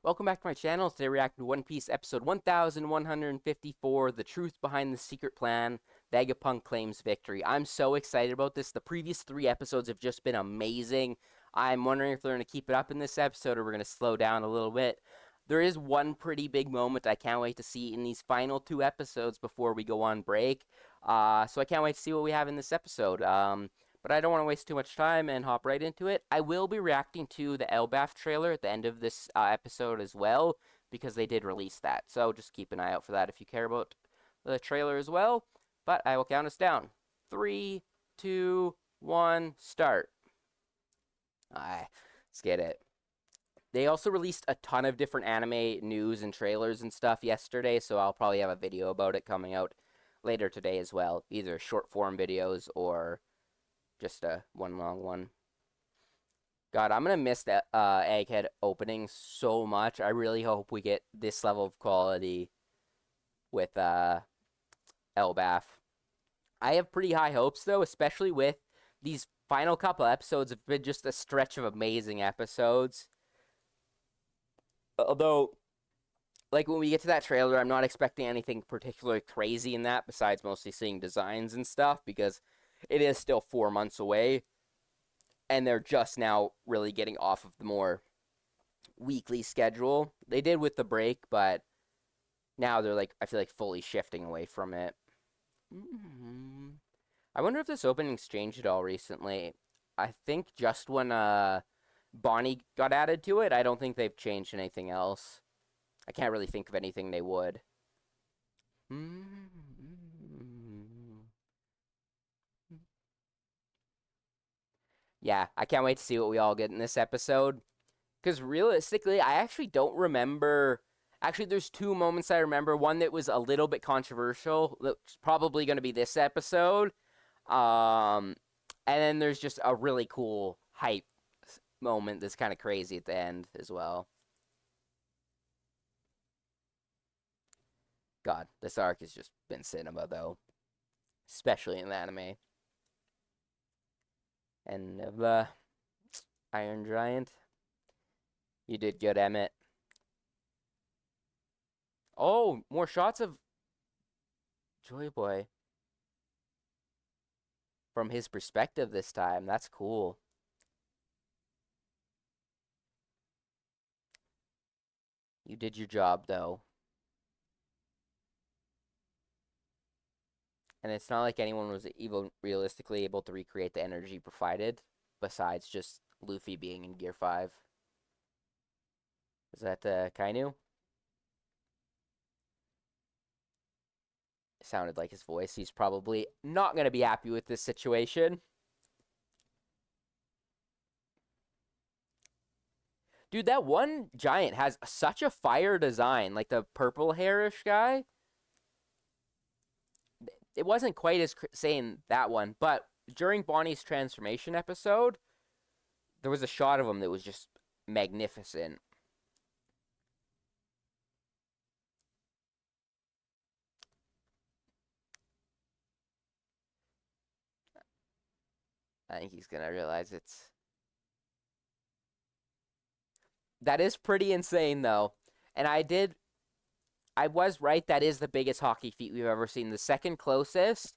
Welcome back to my channel. Today we're reacting to One Piece episode 1154, The Truth Behind the Secret Plan, Vegapunk Claims Victory. I'm so excited about this. The previous 3 episodes have just been amazing. I'm wondering if they're going to keep it up in this episode or we're going to slow down a little bit. There is one pretty big moment I can't wait to see in these final 2 episodes before we go on break. So I can't wait to see what we have in this episode. But I don't want to waste too much time and hop right into it. I will be reacting to the ELBAPH trailer at the end of this episode as well, because they did release that. So just keep an eye out for that if you care about the trailer as well. But I will count us down. 3, 2, 1, start. Alright, let's get it. They also released a ton of different anime news and trailers and stuff yesterday, so I'll probably have a video about it coming out later today as well. Either short form videos or just one long one. God, I'm gonna miss that Egghead opening so much. I really hope we get this level of quality with ELBAPH. I have pretty high hopes though, especially with these final couple episodes have been just a stretch of amazing episodes. Although, like when we get to that trailer, I'm not expecting anything particularly crazy in that, besides mostly seeing designs and stuff, because it is still 4 months away, and they're just now really getting off of the more weekly schedule. They did with the break, but now they're like, I feel like fully shifting away from it. I wonder if this opening's changed at all recently. I think just when Bonnie got added to it, I don't think they've changed anything else. I can't really think of anything they would. Yeah, I can't wait to see what we all get in this episode. Because realistically, I actually don't remember. Actually, there's 2 moments I remember. One that was a little bit controversial. That's probably going to be this episode. And then there's just a really cool hype moment that's kind of crazy at the end as well. God, this arc has just been cinema, though. Especially in the anime. And the Iron Giant. You did good, Emmett. Oh, more shots of Joy Boy from his perspective this time. That's cool. You did your job, though. And it's not like anyone was even realistically able to recreate the energy provided, besides just Luffy being in Gear 5. Is that Kainu? Sounded like his voice. He's probably not going to be happy with this situation. Dude, that one giant has such a fire design, like the purple hairish guy. It wasn't quite as saying that one, but during Bonnie's transformation episode, there was a shot of him that was just magnificent. I think he's gonna realize it's... That is pretty insane, though. And I was right, that is the biggest hockey feat we've ever seen. The second closest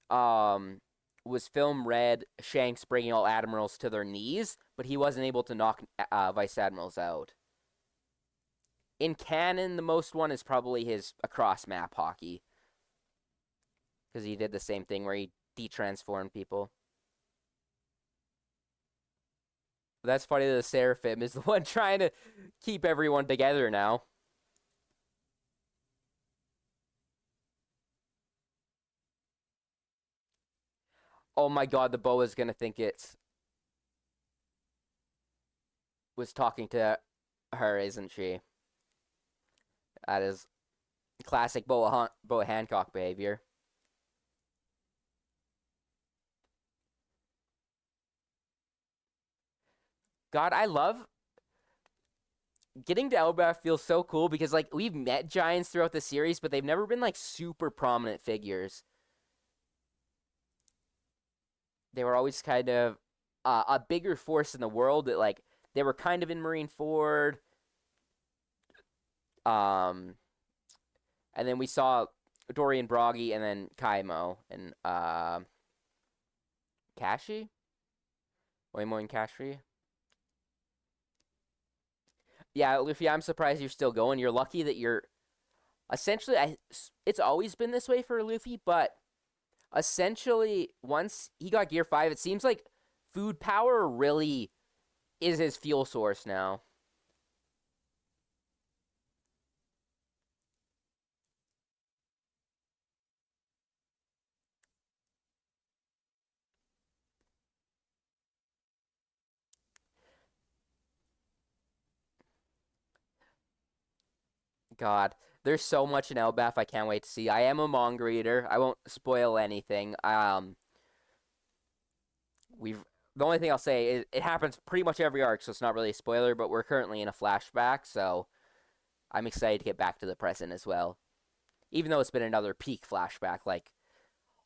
was Film Red, Shanks bringing all admirals to their knees, but he wasn't able to knock vice admirals out. In canon, the most one is probably his across map hockey, because he did the same thing where he de-transformed people. That's funny that the Seraphim is the one trying to keep everyone together now. Oh my god, the boa is gonna think it's was talking to her, isn't she? That is classic Boa Hancock behavior. God, I love getting to ELBAPH feels so cool because like we've met giants throughout the series, but they've never been like super prominent figures. They were always kind of a bigger force in the world that like they were kind of in Marineford, Um, and then we saw Dorian Broggy and then Kaimo and Kashi? Oimo and Kashi? Yeah, Luffy, I'm surprised you're still going. You're lucky that you're essentially it's always been this way for Luffy, but essentially once he got Gear 5, it seems like food power really is his fuel source now. God, there's so much in ELBAPH I can't wait to see. I am a manga reader. I won't spoil anything. We've the only thing I'll say is it happens pretty much every arc, so it's not really a spoiler, but we're currently in a flashback, so I'm excited to get back to the present as well. Even though it's been another peak flashback, like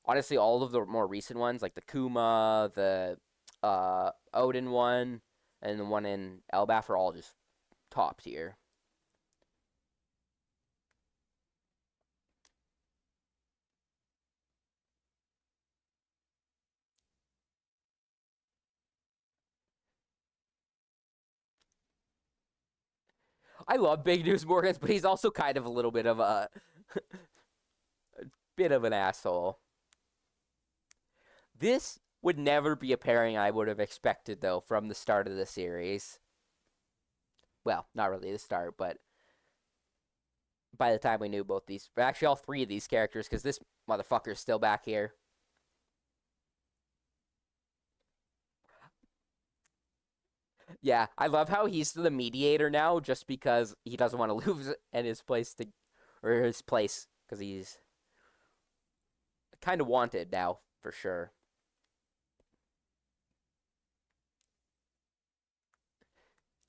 honestly all of the more recent ones, like the Kuma, the Odin one, and the one in ELBAPH are all just top tier. I love Big News Morgans, but he's also kind of a little bit of a bit of an asshole. This would never be a pairing I would have expected though from the start of the series. Well, not really the start, but by the time we knew both these, actually all three of these characters, because this motherfucker's still back here. Yeah, I love how he's the mediator now, just because he doesn't want to lose in his place to, or his place, because he's kind of wanted now for sure.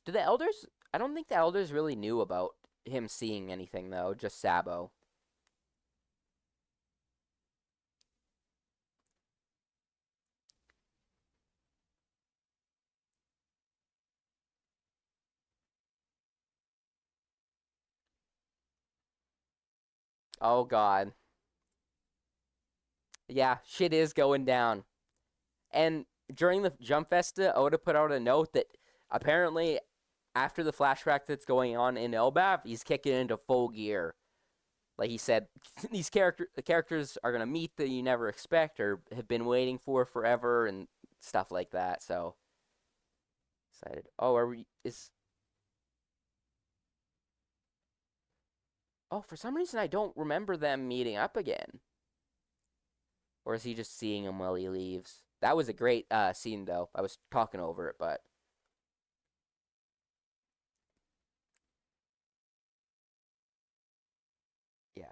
Do the elders? I don't think the elders really knew about him seeing anything though. Just Sabo. Oh God. Yeah, shit is going down. And during the Jump Festa, Oda put out a note that apparently after the flashback that's going on in ELBAPH, he's kicking into full gear. Like he said, the characters are gonna meet that you never expect or have been waiting for forever and stuff like that. So excited. Oh, are we? Is oh for some reason I don't remember them meeting up again. Or is he just seeing him while he leaves? That was a great scene though. I was talking over it, but yeah.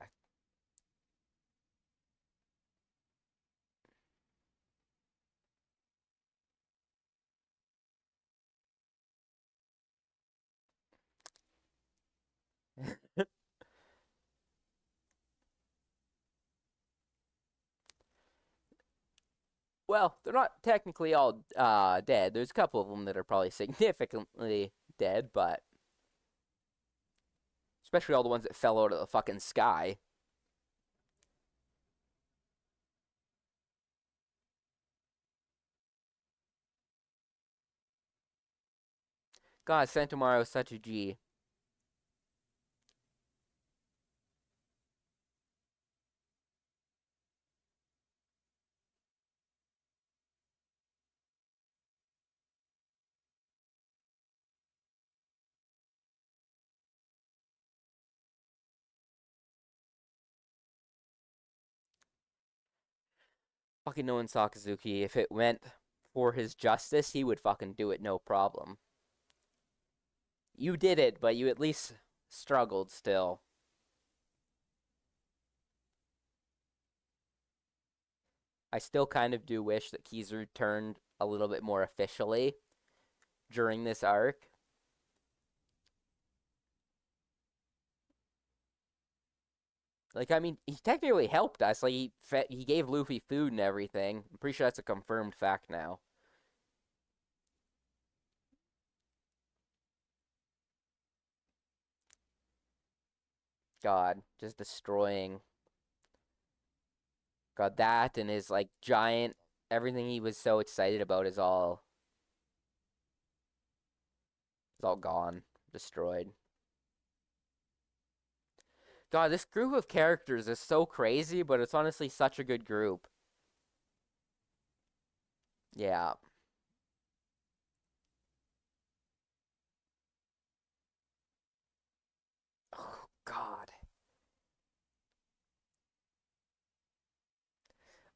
Well, they're not technically all dead. There's a couple of them that are probably significantly dead, but especially all the ones that fell out of the fucking sky. God, Sentomaru is such a G. Fucking knowing Sakazuki, if it went for his justice, he would fucking do it no problem. You did it, but you at least struggled still. I still kind of do wish that Kizu turned a little bit more officially during this arc. Like, I mean, he technically helped us. Like, he gave Luffy food and everything. I'm pretty sure that's a confirmed fact now. God, just destroying. God, that and his like giant everything he was so excited about is all gone, destroyed. God, this group of characters is so crazy, but it's honestly such a good group. Yeah. Oh, God.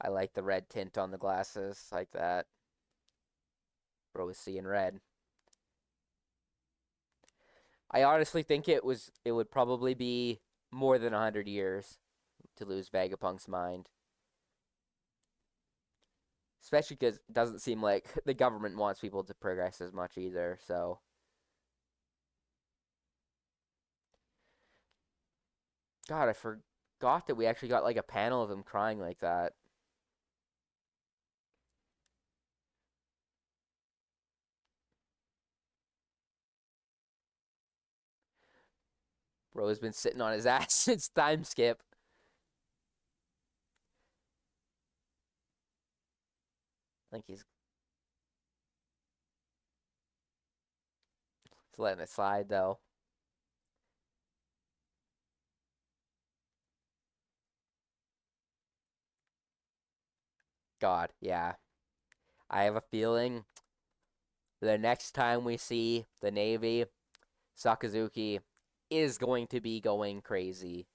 I like the red tint on the glasses, like that. Bro was seeing red. I honestly think it would probably be more than 100 years to lose Vegapunk's mind. Especially because it doesn't seem like the government wants people to progress as much either, so God, I forgot that we actually got like a panel of him crying like that. Bro has been sitting on his ass since time skip. I think he's letting it slide though. God, yeah. I have a feeling the next time we see the Navy, Sakazuki is going to be going crazy.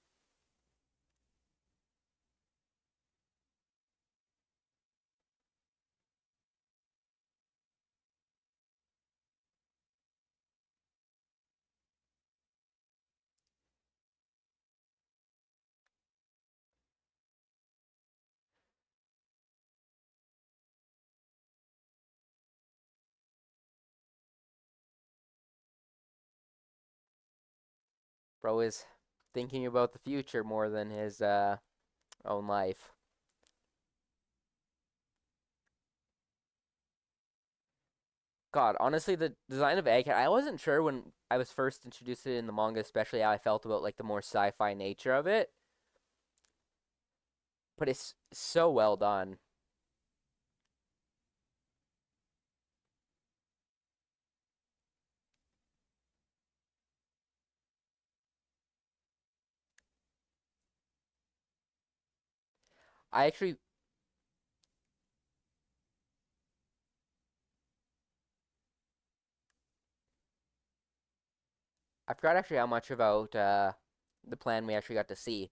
Bro is thinking about the future more than his own life. God, honestly, the design of Egghead, I wasn't sure when I was first introduced to it in the manga, especially how I felt about like the more sci-fi nature of it, but it's so well done. I actually, I forgot actually how much about the plan we actually got to see,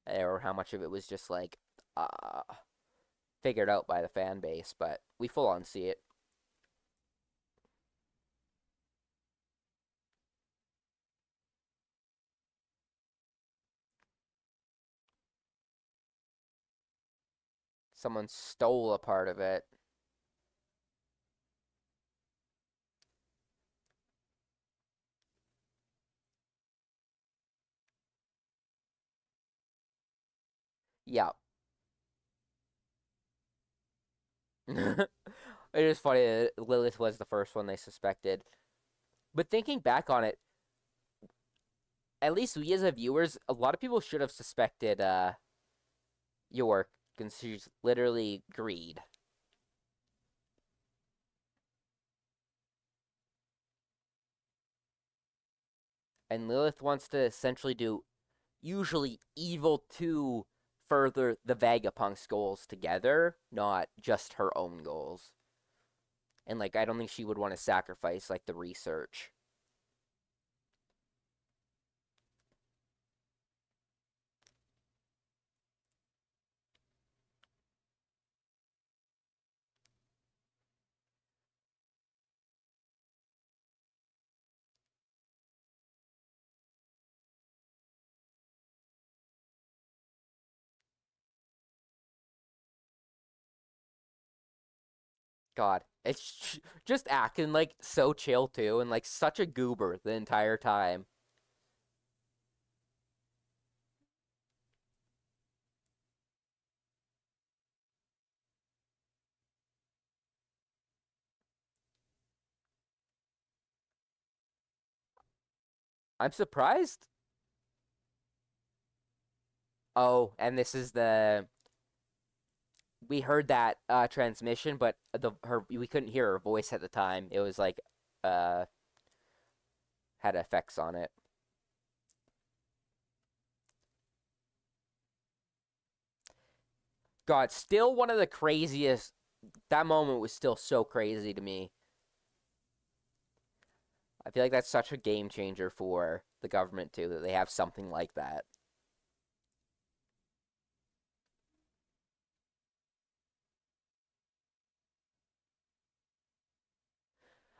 or how much of it was just like uh figured out by the fan base, but we full on see it. Someone stole a part of it. Yeah. It is funny that Lilith was the first one they suspected. But thinking back on it, at least we as a viewers, a lot of people should have suspected York, because she's literally greed. And Lilith wants to essentially do usually evil to further the Vegapunk's goals together, not just her own goals. And like I don't think she would want to sacrifice like the research. God, it's just acting like so chill too, and like such a goober the entire time. I'm surprised. Oh, and this is the we heard that transmission, but the her we couldn't hear her voice at the time. It was like uh had effects on it. God, still one of the craziest. That moment was still so crazy to me. I feel like that's such a game changer for the government too, that they have something like that.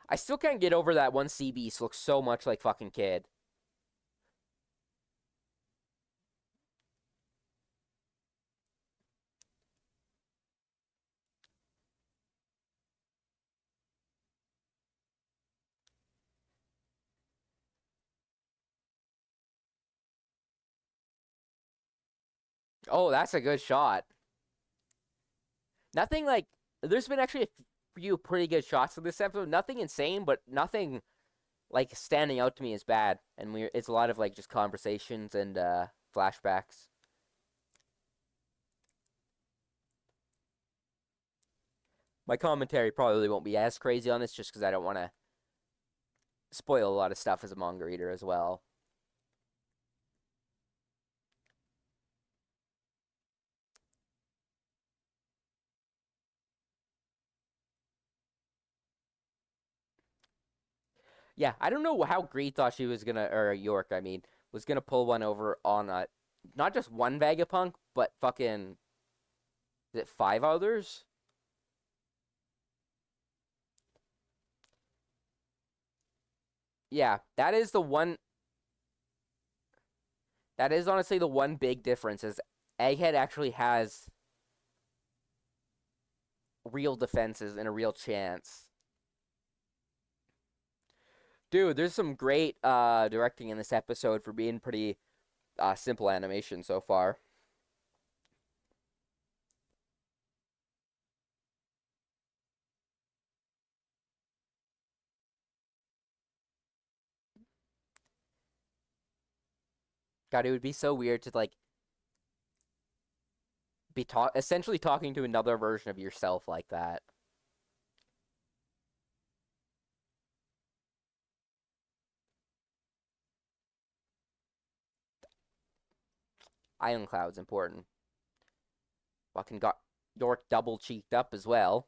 I still can't get over that one sea beast looks so much like fucking Kid. Oh, that's a good shot. Nothing like there's been actually a few pretty good shots of this episode. Nothing insane, but nothing like standing out to me as bad. And we it's a lot of like just conversations and flashbacks. My commentary probably won't be as crazy on this just because I don't want to spoil a lot of stuff as a manga reader as well. Yeah, I don't know how Greed thought she was gonna, or York, I mean, was gonna pull one over on not just one Vegapunk, but fucking, is it five others? Yeah, that is the one. That is honestly the one big difference is Egghead actually has real defenses and a real chance. Dude, there's some great directing in this episode for being pretty simple animation so far. God, it would be so weird to like be essentially talking to another version of yourself like that. Iron Cloud's important. Fucking got York double cheeked up as well.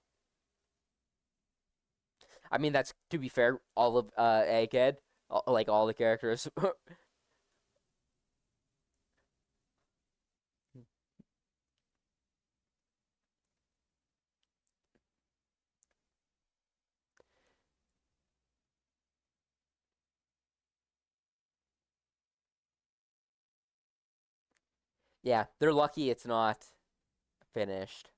I mean, that's to be fair, all of Egghead, like all the characters. Yeah, they're lucky it's not finished.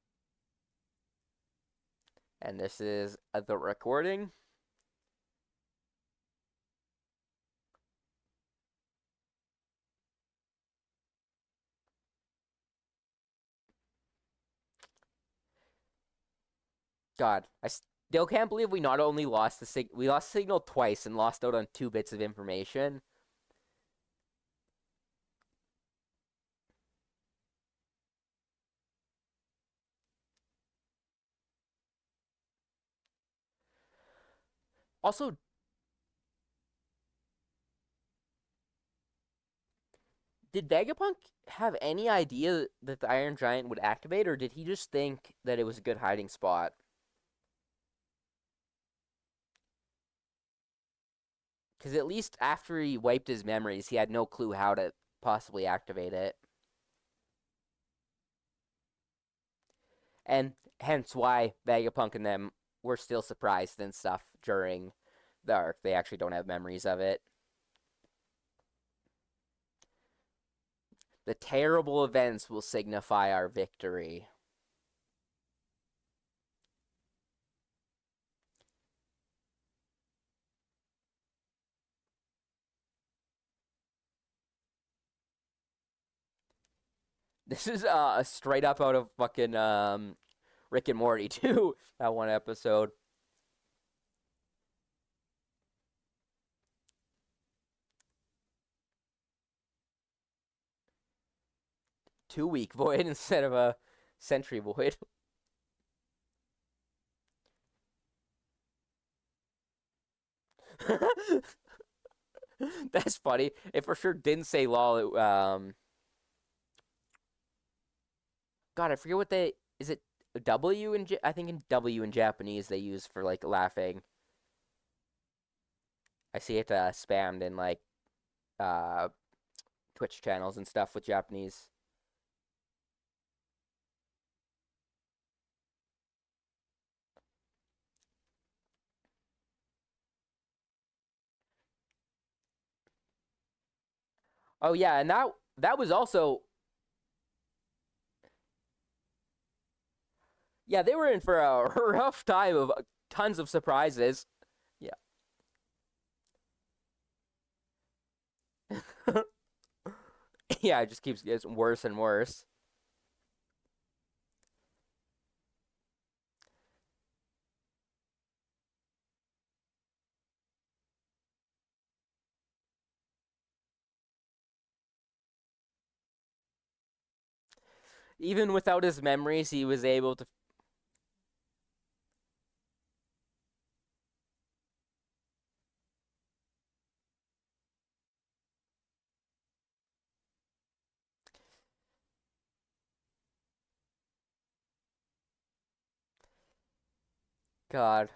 And this is the recording. God, I still can't believe we not only lost we lost signal twice and lost out on two bits of information. Also, did Vegapunk have any idea that the Iron Giant would activate, or did he just think that it was a good hiding spot? Because at least after he wiped his memories, he had no clue how to possibly activate it. And hence why Vegapunk and them were still surprised and stuff during the arc. They actually don't have memories of it. The terrible events will signify our victory. This is straight up out of fucking Rick and Morty too. That one episode. 2-week void instead of a century void. That's funny. It for sure didn't say lol. God, I forget what they is it W in I think in W in Japanese they use for like laughing. I see it spammed in like uh Twitch channels and stuff with Japanese. Oh yeah, and that was also yeah, they were in for a rough time of tons of surprises. Yeah. Yeah, it just keeps getting worse and worse. Even without his memories, he was able to. God.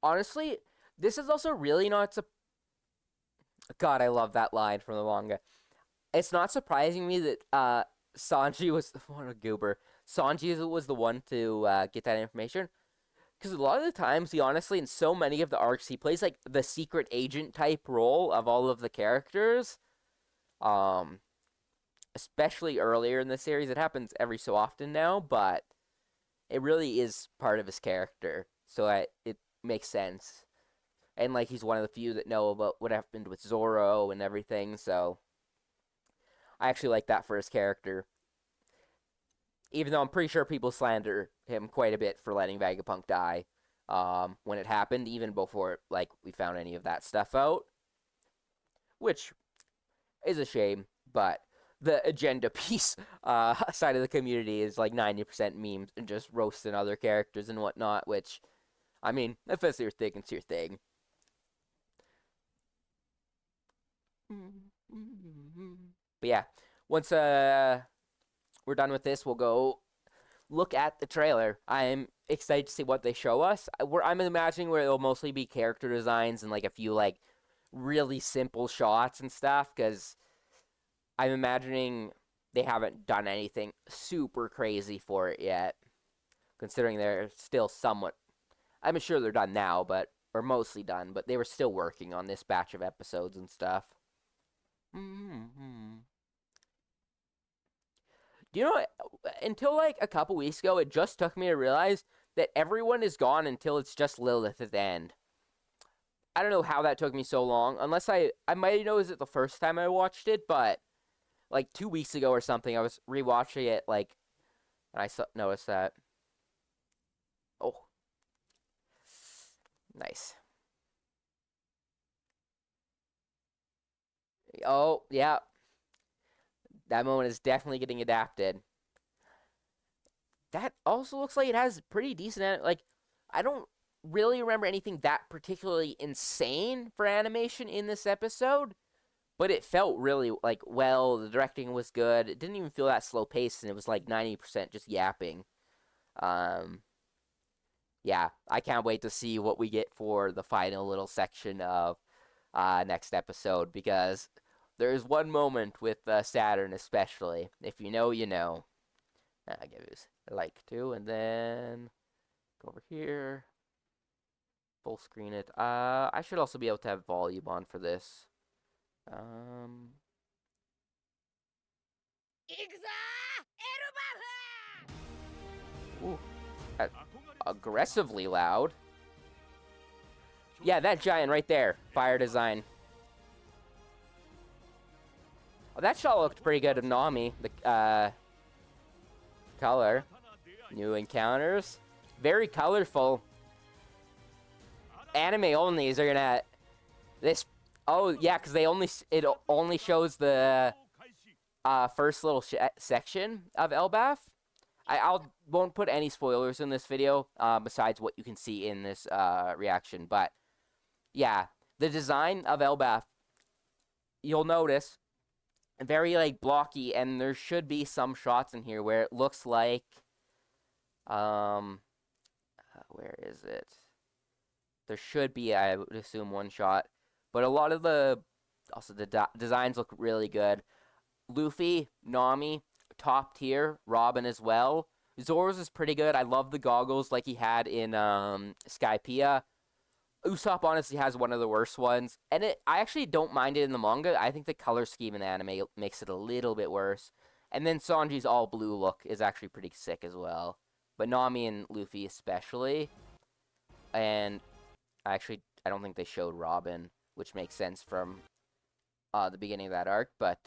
Honestly, this is also really not. God, I love that line from the manga. It's not surprising me that Sanji was what a goober. Sanji was the one to get that information because a lot of the times, he honestly, in so many of the arcs, he plays like the secret agent type role of all of the characters. Um, Especially earlier in the series, it happens every so often now, but it really is part of his character, so it makes sense. And like he's one of the few that know about what happened with Zoro and everything, so I actually like that for his character. Even though I'm pretty sure people slander him quite a bit for letting Vegapunk die when it happened, even before like we found any of that stuff out, which is a shame. But the agenda piece side of the community is like 90% memes and just roasting other characters and whatnot. Which, I mean, if it's your thing, it's your thing. But yeah, once we're done with this, we'll go look at the trailer. I'm excited to see what they show us. I'm imagining where it'll mostly be character designs and like a few like really simple shots and stuff because I'm imagining they haven't done anything super crazy for it yet, considering they're still somewhat. I'm sure they're done now, but or mostly done, but they were still working on this batch of episodes and stuff. Mm-hmm. You know, until like a couple weeks ago, it just took me to realize that everyone is gone until it's just Lilith at the end. I don't know how that took me so long, unless I might have noticed it the first time I watched it, but like 2 weeks ago or something, I was rewatching it like, and noticed that. Oh, nice. Oh, yeah, that moment is definitely getting adapted. That also looks like it has pretty decent, like, I don't really remember anything that particularly insane for animation in this episode, but it felt really like well. The directing was good. It didn't even feel that slow paced, and it was like 90% just yapping. Um, yeah, I can't wait to see what we get for the final little section of next episode because there's one moment with Saturn, especially. If you know, you know. I give it a like to, and then go over here, full screen it. I should also be able to have volume on for this. Um, ooh, aggressively loud. Yeah, that giant right there. Fire design. Oh, that shot looked pretty good of Nami. The color. New encounters. Very colorful. anime onlys are gonna this. Oh yeah, because it only shows the first little section of ELBAPH. I'll won't put any spoilers in this video besides what you can see in this reaction. But yeah, the design of ELBAPH, you'll notice, very like blocky, and there should be some shots in here where it looks like where is it? There should be, I would assume, one shot, but a lot of the designs look really good. Luffy, Nami, top tier. Robin as well. Zoro's is pretty good. I love the goggles like he had in Skypiea. Usopp honestly has one of the worst ones, and I actually don't mind it in the manga. I think the color scheme in the anime makes it a little bit worse. And then Sanji's all blue look is actually pretty sick as well. But Nami and Luffy especially. And I don't think they showed Robin, which makes sense from the beginning of that arc, but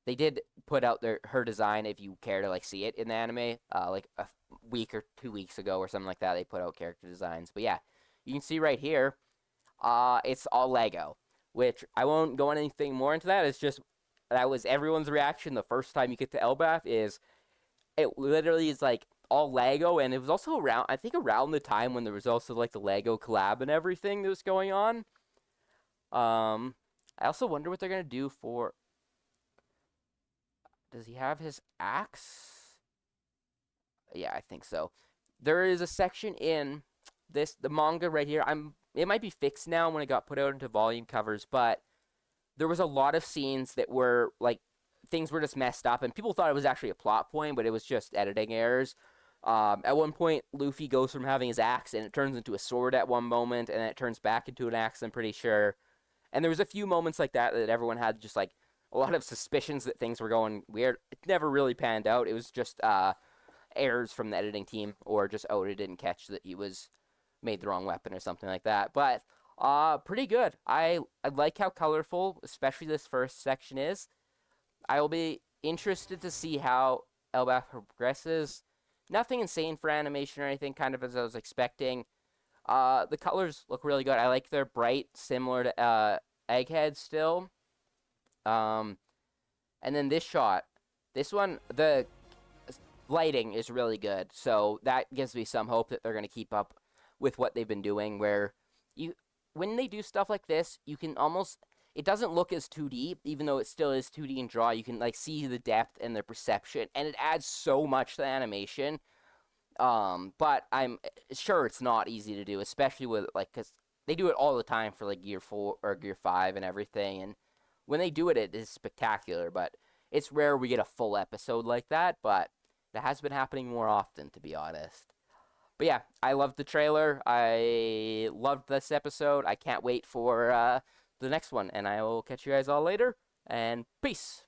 they did put out her design if you care to like see it in the anime. Like a week or 2 weeks ago or something like that, they put out character designs. But yeah, you can see right here, it's all Lego, which I won't go on anything more into that. It's just that was everyone's reaction the first time you get to ELBAPH. Is it literally is like all Lego, and it was also around, I think, around the time when there was also like the Lego collab and everything that was going on. I also wonder what they're gonna do for. Does he have his axe? Yeah, I think so. There is a section in the manga right here. It might be fixed now when it got put out into volume covers, but there was a lot of scenes that were like things were just messed up, and people thought it was actually a plot point, but it was just editing errors. At one point, Luffy goes from having his axe, and it turns into a sword at one moment, and then it turns back into an axe, I'm pretty sure. And there was a few moments like that everyone had just like a lot of suspicions that things were going weird. It never really panned out. It was just errors from the editing team, or just Oda didn't catch that he was made the wrong weapon or something like that. But pretty good. I like how colorful, especially this first section is. I will be interested to see how ELBAPH progresses. Nothing insane for animation or anything, kind of as I was expecting. The colors look really good. I like they're bright, similar to Egghead still. And then this shot, this one, the lighting is really good, so that gives me some hope that they're going to keep up with what they've been doing, where when they do stuff like this, you can almost, it doesn't look as 2D, even though it still is 2D in draw. You can like see the depth and the perception, and it adds so much to the animation. But I'm sure it's not easy to do, especially with like, because they do it all the time for like Gear 4 or Gear 5 and everything, and when they do it, it is spectacular. But it's rare we get a full episode like that, but that has been happening more often, to be honest. But yeah, I loved the trailer. I loved this episode. I can't wait for the next one, and I will catch you guys all later, and peace.